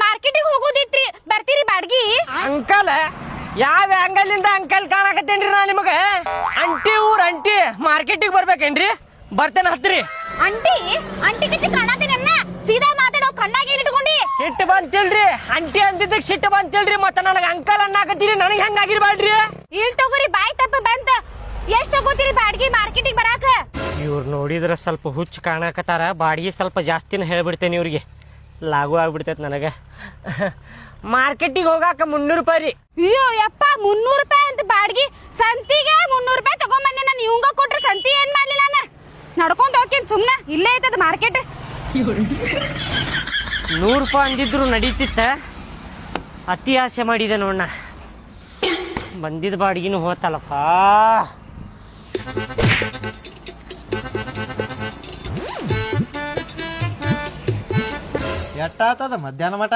ಮಾರ್ಕೆಟಿಗೆ ಹೋಗೋದಿತ್ರಿ ಬರ್ತೀರಿ ಬಾಡ್ಗಿ ಅಂಕಲ್ ಯಾವ ಆಂಗಲ್ ಅಂಕಲ್ ಕಾಣಕತ್ತೇನ್ರಿ ನಾ ನಿಮಗ ಅಂಟಿ ಊರ್ ಅಂಟಿ ಮಾರ್ಕೆಟಿಗೆ ಬರ್ಬೇಕೇನ್ರಿ ಬರ್ತೇನೆ ಹತ್ರಿ ಅಂಟಿ ಅಂಟಿ ಕತ್ತಿ ಕಾಣತೀನನ್ನ ಸೀದಾ ಮಾತಾಡೋ ಕಣ್ಣಾಗ ಏನ್ ಇಟ್ಕೊಂಡಿ ಸಿಟ್ಟು ಬಂತಿಲ್ರಿ ಅಂಟಿ ಅಂದಿದ್ದಕ್ಕೆ ಸಿಟ್ಟು ಬಂತಿಲ್ರಿ ಮತ್ತ ನನಗ ಅಂಕಲ್ ಅನ್ನಾಕತ್ತೀರಿ ನನಗೆ ಹೆಂಗಾಗಿರ್ಬಾಡ್ರಿ ಇಲ್ ತಗೋರಿ ಬಾಯ್ ತಪ್ಪ ಬಂತ ಎಷ್ಟ್ ತಗೋತೀರಿ ಬಾಡ್ಗಿ ಮಾರ್ಕೆಟಿಗೆ ಬರಾಕ ಇವ್ರು ನೋಡಿದ್ರ ಸ್ವಲ್ಪ ಹುಚ್ಚು ಕಾಣಕತ್ತಾರ ಬಾಡಿಗೆ ಸ್ವಲ್ಪ ಜಾಸ್ತಿನ ಹೇಳ್ಬಿಡ್ತೇನೆ ಇವ್ರಿಗೆ ಲಾಗು ಆಗ್ಬಿಡ್ತೈತೆ ನನಗೆ ಮಾರ್ಕೆಟಿಗೆ ಹೋಗಾಕ 300 ರೂಪಾಯಿ ರೀ ಅಯ್ಯೋ ಯಪ್ಪ 300 ರೂಪಾಯಿ ಅಂತ ಬಾಡ್ಗಿ ಸಂತಿಗೆ 300 ರೂಪಾಯಿ ತಗೊಂಬಂದೆ ನಾನು ಇವಂಗ ಕೊಟ್ರೆ ಸಂತಿ ಏನ್ ಮಾಡ್ಲಿ ನಾನು ನಡ್ಕೊಂಡ್ ಹೋಗ್ತೀನಿ ಸುಮ್ನೆ ಇಲ್ಲೇ ಐತದ ಮಾರ್ಕೆಟ್ 100 ರೂಪಾಯಿ ಅಂದಿದ್ರು ನಡೀತಿತ್ತ ಅತಿ ಆಸೆ ಮಾಡಿದೆ ನೋಡಣ್ಣ ಬಂದಿದ್ದ ಬಾಡಿಗೆನೂ ಹೋತಲ್ಲಪ್ಪ ಎಷ್ಟಾಗ್ತದ ಮಧ್ಯಾಹ್ನ ಮಟ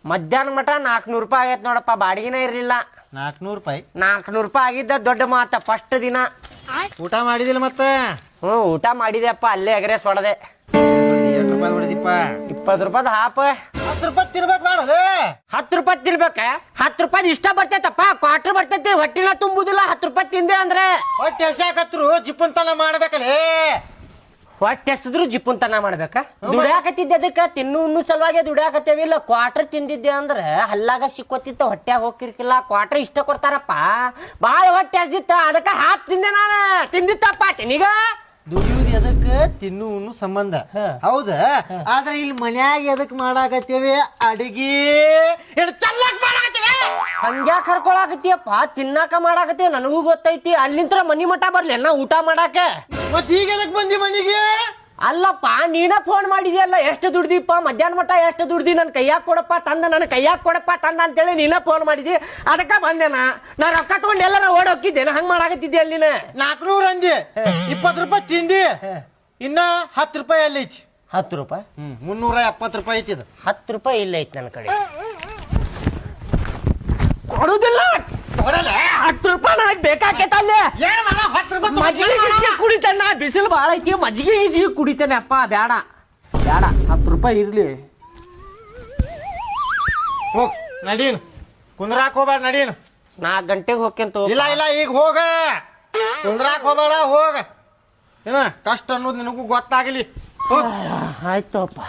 400 ರೂಪಾಯಿ ಆಗೈತೆ ನೋಡಪ್ಪ ಬಾಡಿಗೆನೇ ಇರಲಿಲ್ಲ 400 ರೂಪಾಯಿ 400 ರೂಪಾಯಿ ಆಗಿದ್ದ ದೊಡ್ಡ ಮಾತ ಫಸ್ಟ್ ದಿನ ಊಟ ಮಾಡಿದಿಲ್ಲ ಮತ್ತೆ ಊಟ ಮಾಡಿದೆಪ್ಪ ಅಲ್ಲೇ ಎಗ್ರೆಸ್ ಹೊಡೆದೆ ಎಷ್ಟು ರೂಪಾಯಿ ಹೊಡೆದಿಪ್ಪ 20 ರೂಪಾಯಿ ಹಾಪ 10 ರೂಪಾಯಿ ತಿನ್ಬೇಕು ಮಾಡೋದು 10 ರೂಪಾಯಿ ತಿನ್ಬೇಕ 10 ರೂಪಾಯಿ ಇಷ್ಟ ಬರ್ತೈತಪ್ಪ ಕ್ವಾರ್ಟರ್ ಬರ್ತೈತಿ ಹೊಟ್ಟಿನ ತುಂಬುದಿಲ್ಲ 10 ರೂಪಾಯಿ ತಿಂದೆ ಅಂದ್ರೆ ಹೊಟ್ಟೆ ಹಸಿಯಾಕತ್ರು ಜಿಪ್ಪುನ್ತನ ಮಾಡ್ಬೇಕಲ್ಲೇ ಹೊಟ್ಟೆ ಎಸದ್ರು ಜಿಪ್ಪುನ್ತನ ಮಾಡ್ಬೇಕ ದುಡ್ಯಾಕತ್ತಿದ್ದೆ ಅದಕ್ಕೆ ತಿನ್ನು ಸಲುವಾಗಿ ದುಡ್ಯಾಕತ್ತೇವಿ ಇಲ್ಲ ಕ್ವಾರ್ಟರ್ ತಿಂದಿದ್ದೆ ಅಂದ್ರೆ ಹಲ್ಲಾಗ ಸಿಕ್ಕೋತಿತ್ತ ಹೊಟ್ಯಾಗ ಹೋಗಿರ್ಕಿಲ್ಲ ಕ್ವಾರ್ಟರ್ ಇಷ್ಟ ಕೊಡ್ತಾರಪ್ಪ ಬಾಳ ಹೊಟ್ಟೆ ಹಸ್ದಿತ್ತ ಅದಕ್ಕೆ ಹಾಪ್ ತಿಂದೆ ನಾನು ತಿಂದಿತ್ತಪ್ಪ ತಿನ್ನೀಗ ದುಡಿಯುವುದು ಎದಕ್ಕೆ ತಿನ್ನು ಸಂಬಂಧ ಹೌದ ಆದ್ರೆ ಇಲ್ಲಿ ಮನ್ಯಾಗ ಎದಕ್ ಮಾಡಾಕತ್ತೇವಿ ಅಡಿಗೆ ಹಂಗ್ಯಾಕ ಕರ್ಕೊಳಕತ್ತೀಯಪ್ಪ ತಿನ್ನಾಕ ಮಾಡಾಕತ್ತೀವ ನನಗೂ ಗೊತ್ತೈತಿ ಅಲ್ಲಿಂತ್ರ ಮನಿ ಮಠ ಬರ್ಲಿ ನಾ ಊಟ ಮಾಡಾಕ ಮತ್ ಈಗ ಎದಕ್ ಬಂದಿ ಮನಿಗೆ ಅಲ್ಲಪ್ಪ ನೀನ ಫೋನ್ ಮಾಡಿದ್ಯಲ್ಲ ಎಷ್ಟು ದುಡ್ದಿಪ್ಪ ಮಧ್ಯಾಹ್ನ ಮಠ ಎಷ್ಟು ದುಡ್ದಿ ನನ್ ಕೈಯಾಗ ಕೊಡಪ್ಪ ತಂದ ನನ್ನ ಕೈಯಾಗ ಕೊಡಪ್ಪ ತಂದ ಅಂತೇಳಿ ನೀನ ಫೋನ್ ಮಾಡಿದಿ ಅದಕ್ಕ ಬಂದೇನ ನಾ ರೊಕ್ಕ ತಗೊಂಡು ಎಲ್ಲಾರ ಓಡ್ ಹೋಗಿದ್ದೇನ ಹಂಗ್ ಮಾಡಾಕತ್ತಿದ್ದೆ ಅಲ್ಲಿ 400 ಅಂದಿ 20 ರೂಪಾಯಿ ತಿಂದಿ ಇನ್ನ 10 ರೂಪಾಯಿ ಅಲ್ಲಿ ಐತಿ 10 ರೂಪಾಯಿ 370 ರೂಪಾಯಿ ಐತಿ 10 ರೂಪಾಯಿ ಇಲ್ಲ ಐತಿ ನನ್ನ ಕಡೆ ಕೊಡುದಿಲ್ಲ 10 ರೂಪಾಯಿ ನನಗೆ ಬೇಕಾಕೈತ ಅಲ್ಲಿ ಮಜ್ಜಿಗೆ ಕುಡಿತೇನೆ ಬಿಸಿಲು ಬಾಳ ಐತಿ ಮಜ್ಜಿಗೆ ಕುಡಿತೇನೆ ಅಪ್ಪ ಬೇಡ 10 ರೂಪಾಯಿ ಇರ್ಲಿ ಹೋಗ್ ನಡೀನ್ ಕುಂದ್ರಾಕ್ ಹೋಗ್ಬೇಡ ನಡೀನ್ 4 ಗಂಟೆಗೆ ಹೋಗ್ಯಂತ ಇಲ್ಲ ಈಗ ಹೋಗ ಕುಂದ್ರಾಕ್ ಹೋಗ್ಬೇಡ ಹೋಗ ಏನ ಕಷ್ಟ ಅನ್ನೋದು ನಿನಗೂ ಗೊತ್ತಾಗಲಿ ಆಯ್ತು ಅಪ್ಪ